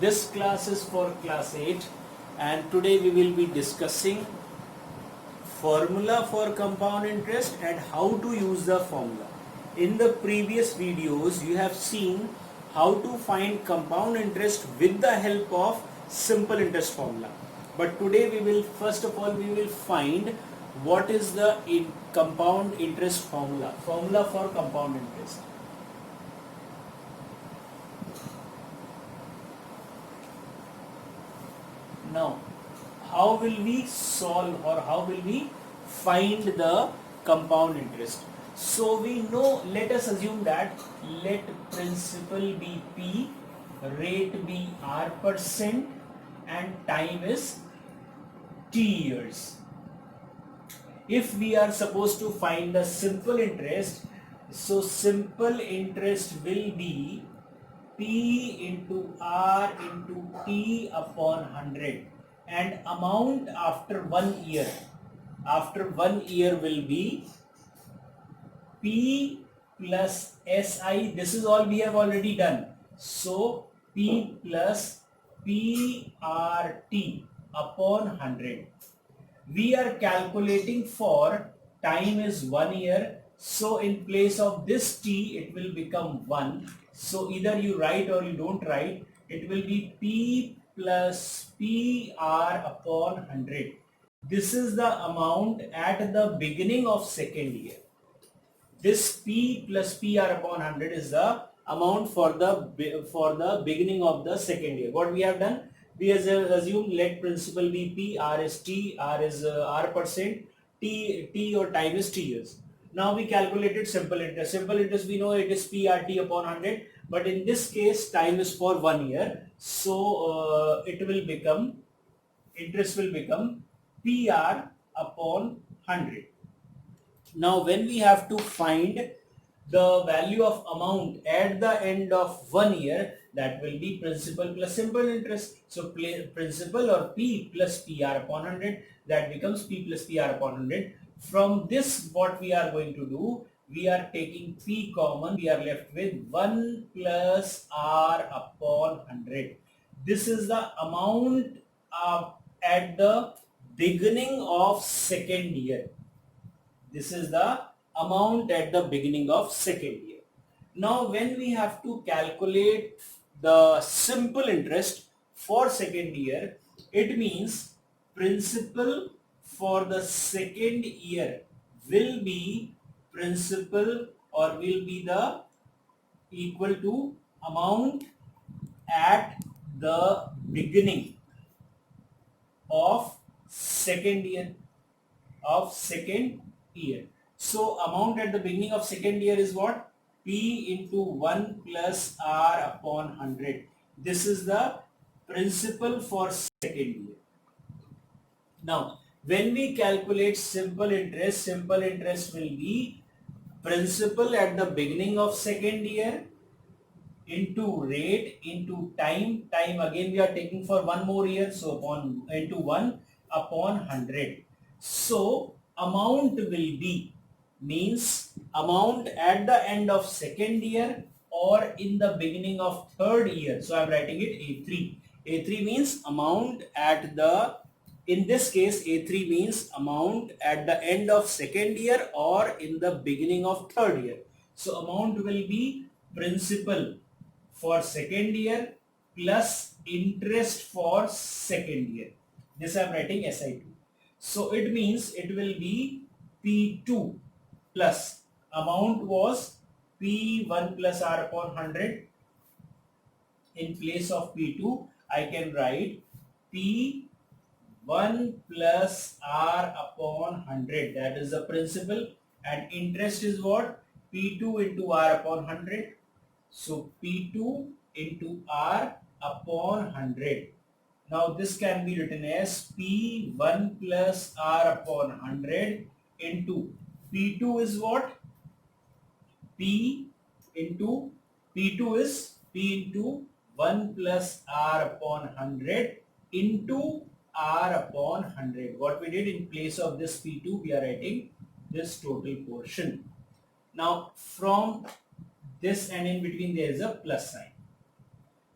This class is for class 8 and today we will be discussing formula for compound interest and how to use the formula. In the previous videos you have seen how to find compound interest with the help of simple interest formula. But today we will first of all find what is the compound interest formula for compound interest. Now, how will we solve or how will we find the compound interest? So we know, let us assume that let principal be P, rate be R% and time is T years. If we are supposed to find the simple interest, so simple interest will be P into R into T upon 100 and amount after 1 year. After 1 year will be P plus SI. This is all we have already done. So P plus PRT upon 100. We are calculating for time is 1 year. So in place of this T, it will become 1. So either you write or you don't write. It will be P plus PR upon 100. This is the amount at the beginning of second year. This P plus PR upon 100 is the amount for the beginning of the second year. What we have done? We have assumed let principal be P, R is T, R is R%, T or time is T years. Now we calculated simple interest. Simple interest we know it is PRT upon 100, but in this case time is for 1 year. So interest will become PR upon 100. Now when we have to find the value of amount at the end of 1 year, that will be principal plus simple interest. So principal or P plus PR upon 100, that becomes P plus PR upon 100. From this what we are going to do, we are taking P common, we are left with 1 plus R upon 100. This is the amount at the beginning of second year. This is the amount at the beginning of second year. Now when we have to calculate the simple interest for second year, it means principal for the second year will be principal or will be the equal to amount at the beginning of second year So amount at the beginning of second year is what? P into 1 plus R upon 100. This is the principal for second year. Now, when we calculate simple interest will be principal at the beginning of second year into rate into time. Time again we are taking for 1 more year, so into 1 upon 100. So amount will be means amount at the end of second year or in the beginning of third year. So I am writing it A3. A3 means amount at the, in this case A3 means amount at the end of second year or in the beginning of third year. So amount will be principal for second year plus interest for second year. This I am writing SI2. So it means it will be P2 plus amount was P1 plus R upon 100. In place of P2, I can write P1 plus R upon 100. That is the principal, and interest is what? P2 into R upon 100. So P2 into R upon 100. Now this can be written as P1 plus R upon 100 into P2 is what? P into P2 is P into 1 plus R upon 100 into R upon 100. What we did, in place of this P2 we are writing this total portion. Now from this and in between there is a plus sign.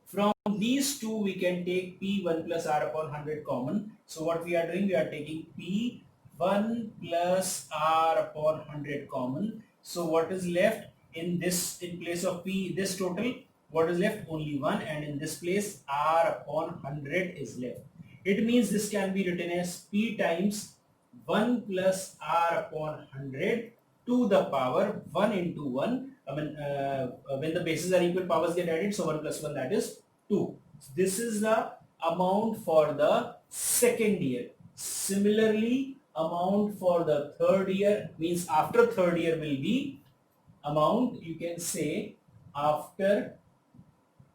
From these two, we can take P1 plus R upon 100 common. So what we are doing, we are taking P1 plus R upon 100 common. So what is left in this, in place of P, this total, what is left? Only 1, and in this place, R upon 100 is left. It means this can be written as P times 1 plus R upon 100 to the power 1 into 1. When the bases are equal, powers get added, so 1 plus 1, that is 2. This is the amount for the second year. Similarly, amount for the third year, means after third year will be amount, you can say, after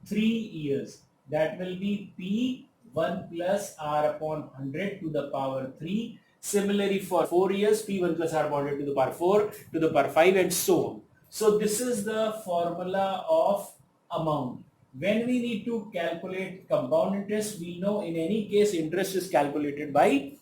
3 years. That will be P1 plus R upon 100 to the power 3. Similarly, for 4 years, P1 plus R upon 100 to the power 4 to the power 5, and so on. So this is the formula of amount. When we need to calculate compound interest, we know in any case interest is calculated by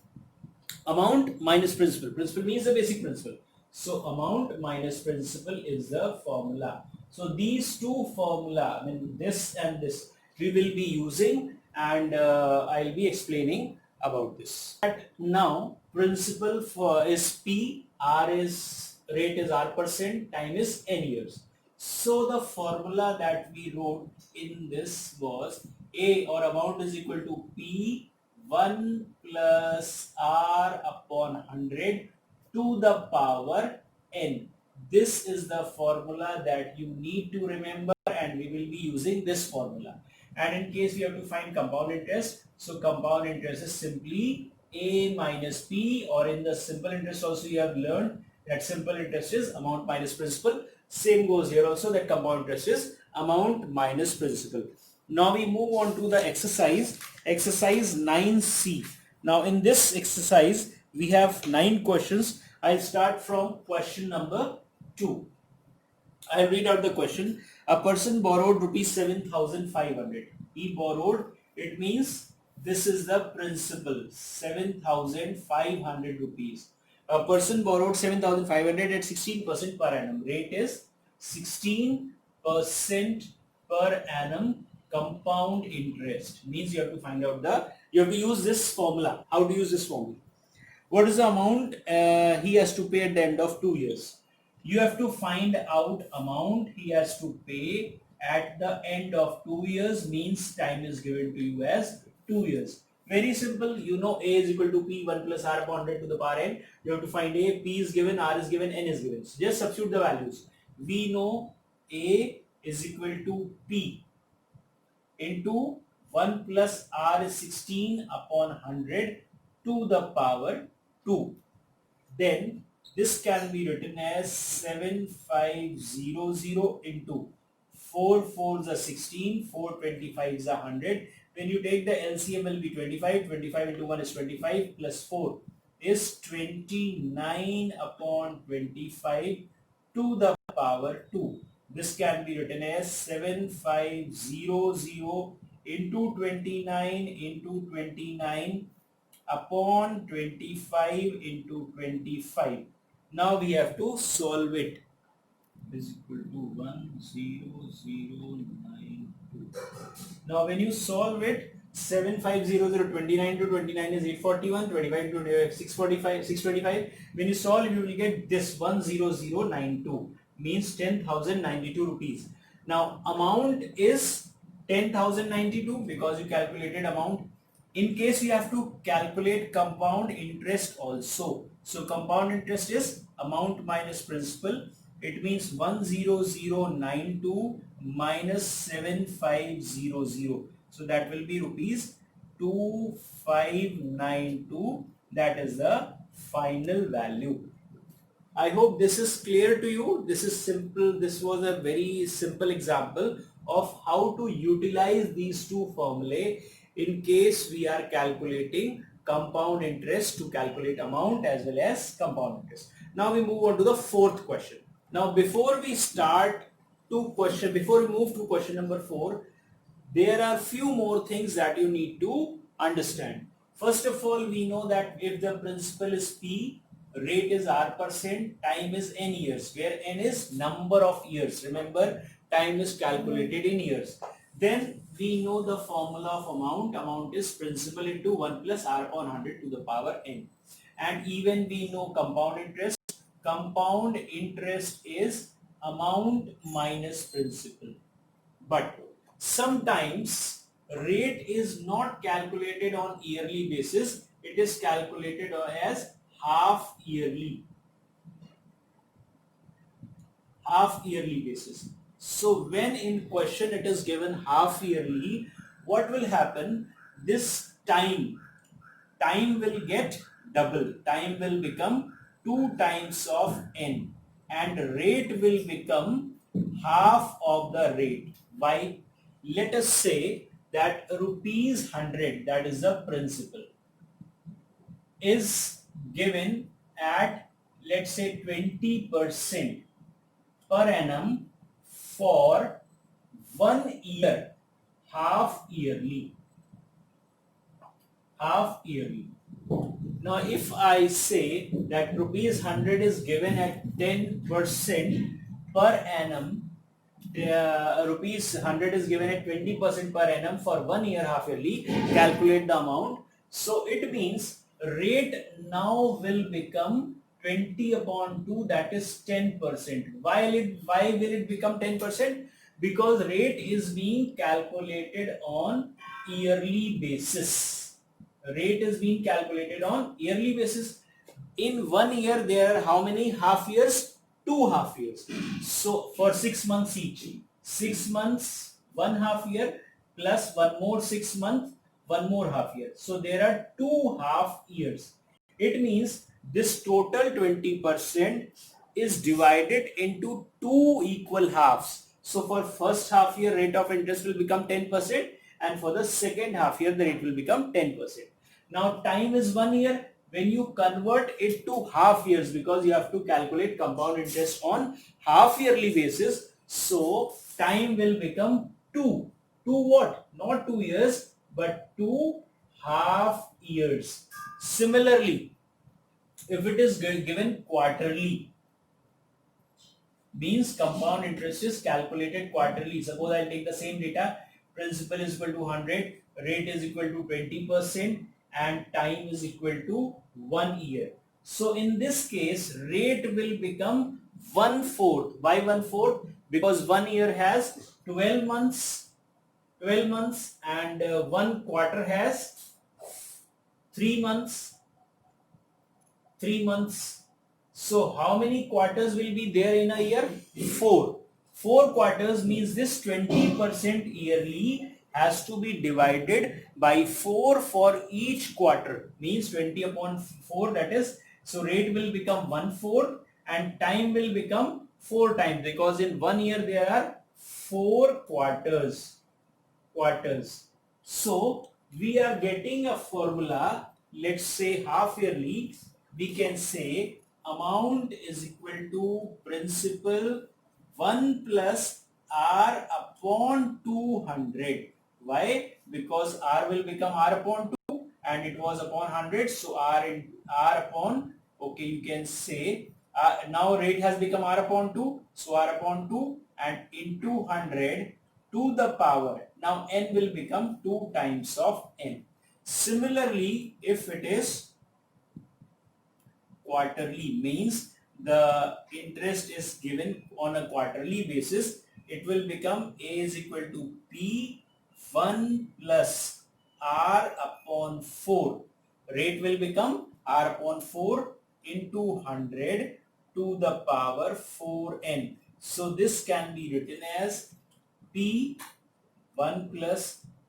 amount minus principal. Principal means the basic principal. So amount minus principal is the formula. So these two formula, I mean this and this, we will be using, and I'll be explaining about this. Now principal for is P, R is rate is R%, time is n years. So the formula that we wrote in this was A, or amount, is equal to P 1 plus R upon 100 to the power n. This is the formula that you need to remember, and we will be using this formula. And in case we have to find compound interest, so compound interest is simply A minus P, or in the simple interest also you have learned that simple interest is amount minus principal. Same goes here also, that compound interest is amount minus principal. Now we move on to the exercise 9C. Now in this exercise we have 9 questions. I'll start from question number 2. I'll read out the question. A person borrowed rupees 7,500. He borrowed, it means this is the principal, 7,500 rupees. A person borrowed 7,500 at 16% per annum. Rate is 16% per annum compound interest. Means you have to find out you have to use this formula. How to use this formula? What is the amount he has to pay at the end of 2 years? You have to find out amount he has to pay at the end of 2 years, means time is given to you as 2 years. Very simple. You know A is equal to P 1 plus R upon 100 to the power n. You have to find A. P is given, R is given, n is given. So just substitute the values. We know A is equal to P into 1 plus R is 16 upon 100 to the power 2. Then this can be written as 7500 into 4 4s are 16, 4 25s are 100. When you take the LCM will be 25, 25 into 1 is 25 plus 4 is 29 upon 25 to the power 2. This can be written as 7500 into 29 upon 25 into 25. Now we have to solve it. Is equal to 10092. Now when you solve it, 7500 29 to 29 is 841, 25 to 645, 625. When you solve, you will get this 10092, means 10,092 rupees. Now amount is 10,092 because you calculated amount. In case you have to calculate compound interest also. So compound interest is amount minus principal. It means 10092 minus 7500. So that will be rupees 2592. That is the final value. I hope this is clear to you. This is simple. This was a very simple example of how to utilize these two formulae in case we are calculating compound interest, to calculate amount as well as compound interest. Now we move on to the fourth question. Now before we move to question number 4, there are few more things that you need to understand. First of all, we know that if the principal is P, rate is R%, time is n years, where n is number of years. Remember, time is calculated in years. Then we know the formula of amount. Amount is principal into 1 plus r upon 100 to the power n. And even we know compound interest. Compound interest is amount minus principal. But sometimes rate is not calculated on yearly basis. It is calculated as half yearly basis. So when in question it is given half yearly, what will happen? This time will get double. Time will become 2 times of n, and rate will become half of the rate. Why? Let us say that rupees 100, that is the principal, is given at, let's say, 20% per annum for 1 year, half yearly. Now if I say that rupees 100 is given at 10% per annum, rupees 100 is given at 20% per annum for 1 year half yearly, calculate the amount. So it means rate now will become 20 upon 2, that is 10%. Why will it become 10%? Because rate is being calculated on yearly basis. Rate is being calculated on yearly basis. In 1 year there are how many half years? 2 half years. So for 6 months each, 6 months 1 half year plus 1 more 6 months, 1 more half year. So there are 2 half years. It means this total 20% is divided into 2 equal halves. So for first half year rate of interest will become 10%, and for the second half year the rate will become 10%. Now time is 1 year. When you convert it to half years, because you have to calculate compound interest on half yearly basis, so time will become 2. 2 what? Not 2 years, but 2 half years. Similarly, if it is given quarterly, means compound interest is calculated quarterly. Suppose I'll take the same data. Principal is equal to 100, rate is equal to 20%, and time is equal to 1 year. So in this case, rate will become 1/4. Why 1/4? Because 1 year has 12 months, and 1 quarter has 3 months. So how many quarters will be there in a year? 4. 4 quarters means this 20% yearly has to be divided by 4 for each quarter. Means 20 upon 4, that is, so rate will become 1/4 and time will become 4 times, because in 1 year there are 4 quarters. So we are getting a formula. Let's say half yearly, we can say amount is equal to principal 1 plus r upon 200. Why? Because r will become r upon 2 and it was upon 100. So r upon, okay, you can say now rate has become r upon 2. So r upon 2 and into 100 to the power. Now n will become 2 times of n. Similarly, if it is quarterly, means the interest is given on a quarterly basis, it will become a is equal to p 1 plus r upon 4. Rate will become r upon 4 into 100 to the power 4n. So this can be written as p 1 plus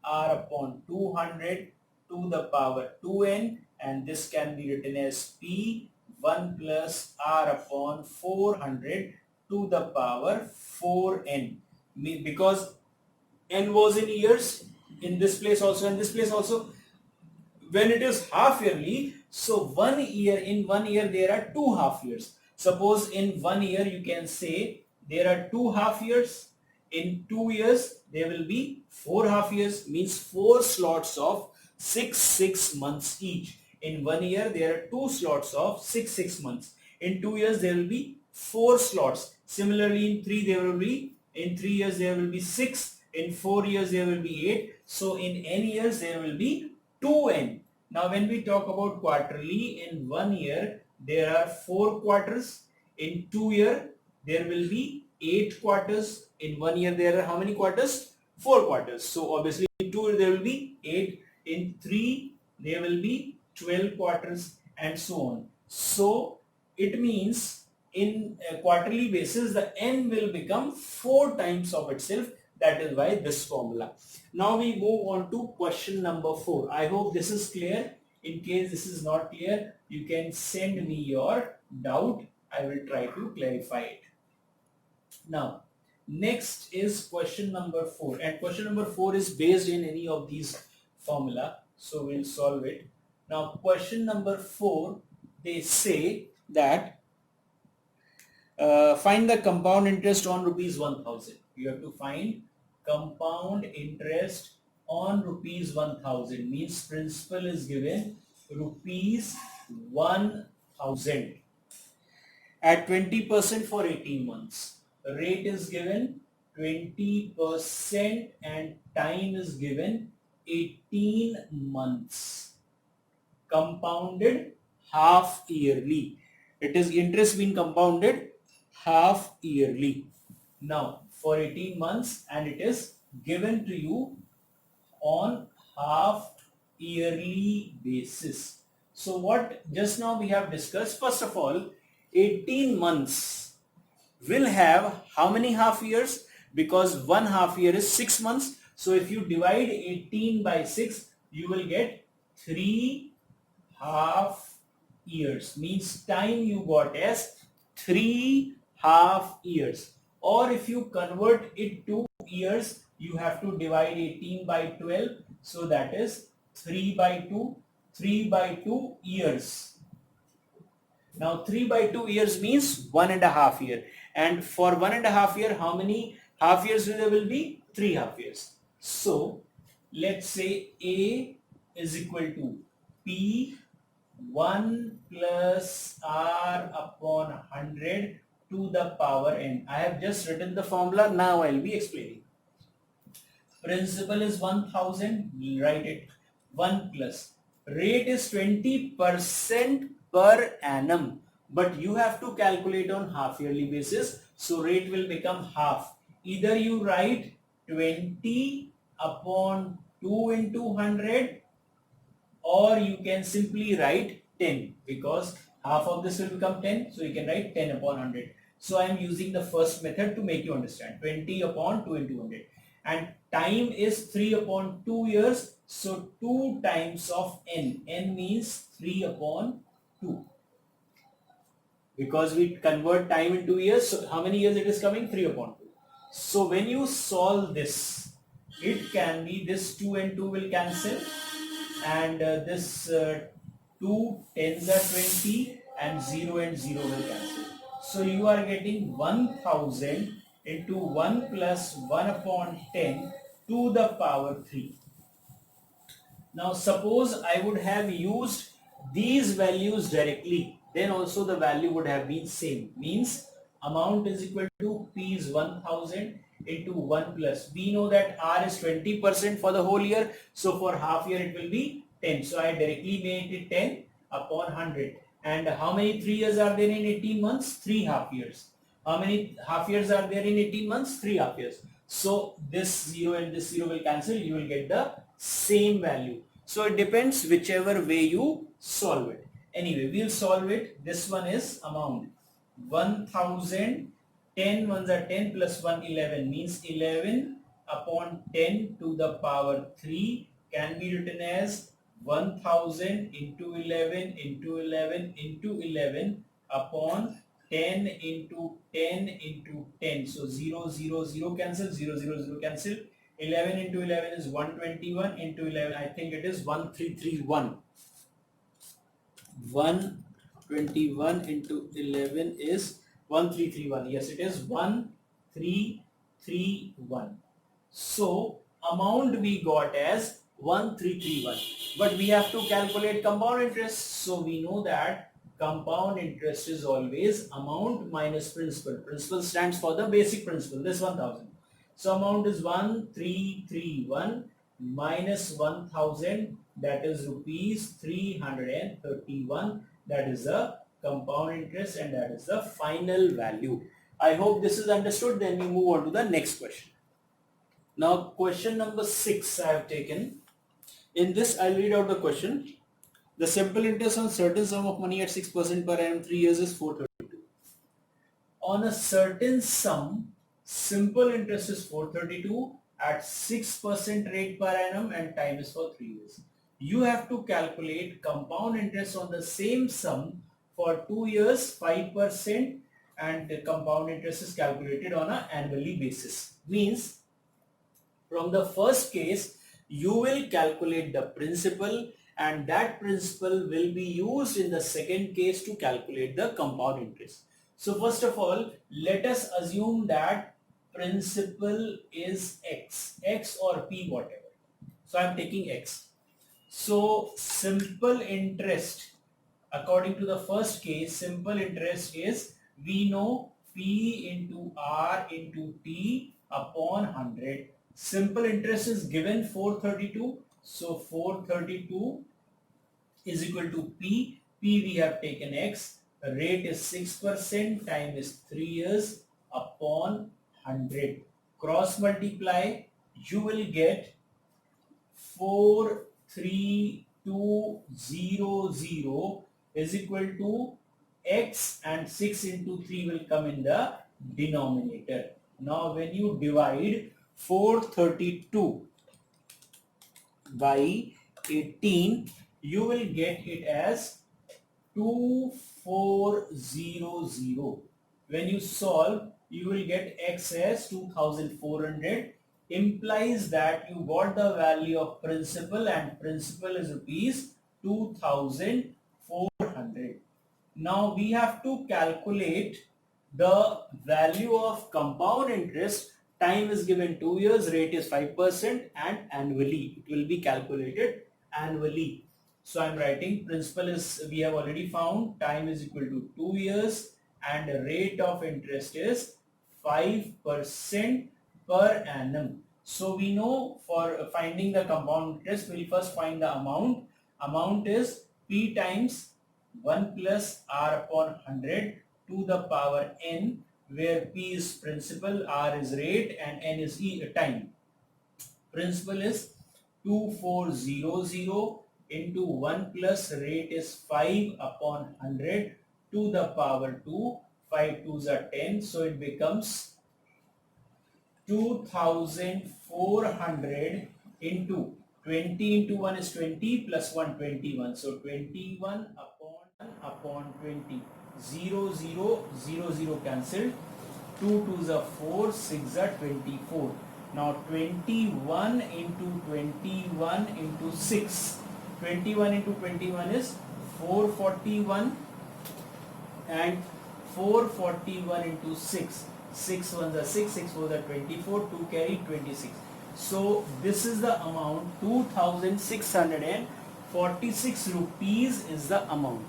r upon 200 to the power 2n, and this can be written as p 1 plus r upon 400 to the power 4n. Because n was in years, in this place also, in this place also. When it is half yearly, so 1 year, in 1 year there are 2 half years. Suppose in 1 year you can say there are 2 half years. In 2 years there will be 4 half years, means 4 slots of 6 months each. In 1 year there are 2 slots of 6 months. In 2 years there will be 4 slots. Similarly in 3 years there will be 6, In 4 years there will be 8. So in n years there will be 2n. Now when we talk about quarterly, in 1 year there are 4 quarters. In 2 year there will be 8 quarters. In 1 year there are how many quarters? 4 quarters. So obviously in 2 there will be 8. In 3 there will be 12 quarters and so on. So it means in a quarterly basis the n will become 4 times of itself. That is why this formula. Now we move on to question number 4. I hope this is clear. In case this is not clear, you can send me your doubt. I will try to clarify it. Now, next is question number 4. And question number 4 is based in any of these formula. So we'll solve it. Now, question number 4, they say that find the compound interest on rupees 1000. You have to find compound interest on rupees 1000, means principal is given rupees 1000 at 20% for 18 months. Rate is given 20% and time is given 18 months. Compounded half yearly. It is interest being compounded half yearly. Now for 18 months, and it is given to you on half yearly basis. So what just now we have discussed, first of all, 18 months will have how many half years? Because one half year is 6 months. So if you divide 18 by 6, you will get 3 half years. Means time you got as 3 half years. Or if you convert it to years, you have to divide 18 by 12. So that is 3 by 2. 3 by 2 years. Now 3 by 2 years means 1.5 year. And for 1.5 year, how many half years there will be? 3 half years. So let's say A is equal to P 1 plus R upon 100 to the power n. I have just written the formula. Now I'll be explaining. Principal is 1000. Write it. 1 plus. Rate is 20% per annum. But you have to calculate on half yearly basis. So rate will become half. Either you write 20 upon 2 into 100, or you can simply write 10, because half of this will become 10. So you can write 10 upon 100. So I am using the first method to make you understand. 20 upon 2 into 100. And time is 3 upon 2 years. So 2 times of n. N means 3 upon 2. Because we convert time into years. So how many years it is coming? 3 upon 2. So when you solve this, it can be this 2 and 2 will cancel. And this 2 tens are 20 and 0 and 0 will cancel. So you are getting 1000 into 1 plus 1 upon 10 to the power 3. Now suppose I would have used these values directly, then also the value would have been same. Means amount is equal to P is 1000 into 1 plus. We know that R is 20% for the whole year. So for half year it will be 10. So I directly made it 10 upon 100. And how many 3 years are there in 18 months? 3 half years. How many half years are there in 18 months? 3 half years. So this 0 and this 0 will cancel. You will get the same value. So it depends whichever way you solve it. Anyway, we'll solve it. This one is amount 1000. 10 ones are 10 plus 1 11, means 11 upon 10 to the power 3 can be written as 1000 into 11 into 11 into 11 upon 10 into 10 into 10. So 0 0 0 cancel, 0 0 0 cancel. 11 into 11 is 121 into 11. I think it is 1331. 121 into 11 is 1331. Yes, it is 1331. So amount we got as 1331. But we have to calculate compound interest. So we know that compound interest is always amount minus principal. Principal stands for the basic principal, this 1000. So amount is 1331 minus 1000, that is rupees 331. That is the compound interest and that is the final value. I hope this is understood. Then we move on to the next question. Now question number 6 I have taken. In this I'll read out the question. The simple interest on certain sum of money at 6% per annum 3 years is 432. On a certain sum, simple interest is 432 at 6% rate per annum and time is for 3 years. You have to calculate compound interest on the same sum for 2 years, 5%, and the compound interest is calculated on an annually basis. Means from the first case, you will calculate the principal and that principal will be used in the second case to calculate the compound interest. So first of all, let us assume that principal is x or p, whatever. So I am taking x. So simple interest, according to the first case, simple interest is, we know p into r into t upon 100. Simple interest is given 432. So 432 is equal to p. P we have taken x. Rate is 6%. Time is 3 years upon 100. Cross multiply. You will get 43200 is equal to x, and 6 into 3 will come in the denominator. Now when you divide 432 by 18, you will get it as 2400. When you solve, you will get x as 2400, implies that you got the value of principal and principal is rupees 2400. Now we have to calculate the value of compound interest. Time is given 2 years, rate is 5%, and annually. It will be calculated annually. So I am writing principal is, we have already found, time is equal to 2 years and the rate of interest is 5% per annum. So we know for finding the compound interest, we will first find the amount. Amount is p times 1 plus r upon 100 to the power n, where p is principal, r is rate, and n is time. Principal is 2400 into 1 plus rate is 5 upon 100 to the power 2. 5 2s are 10, so it becomes 2400 into 20 into 1 is 20 plus 1 21. So 21 upon 20. 0 0 0 0 cancelled. 2 2s are 4, 6 are 24. Now 21 into 21 into 6. 21 into 21 is 441 and 441 into 6. 6 ones are 6, 6 fours are 24, 2 carry 26. So this is the amount, 2646 rupees is the amount.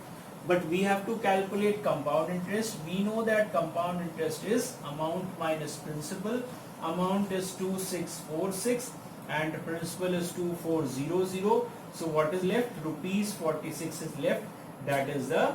But we have to calculate compound interest. We know that compound interest is amount minus principal. Amount is 2646 and principal is 2400. So what is left? Rupees 46 is left. That is the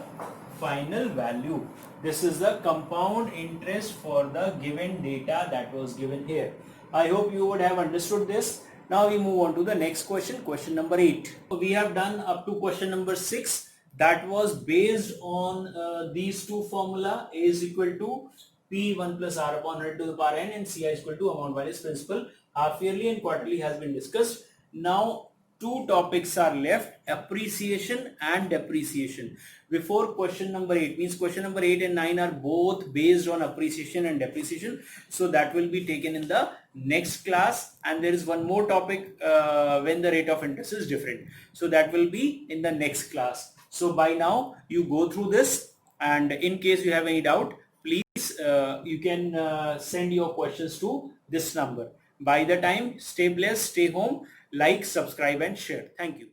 final value. This is the compound interest for the given data that was given here. I hope you would have understood this. Now we move on to the next question, question number 8. So we have done up to question number 6. That was based on these two formula. A is equal to P1 plus R upon 100 to the power n and Ci is equal to amount minus principal. Half yearly and quarterly has been discussed. Now two topics are left, appreciation and depreciation. Before question number 8, means question number 8 and 9 are both based on appreciation and depreciation. So that will be taken in the next class, and there is one more topic when the rate of interest is different. So that will be in the next class. So by now you go through this, and in case you have any doubt, please you can send your questions to this number. By the time, stay blessed, stay home, like, subscribe and share. Thank you.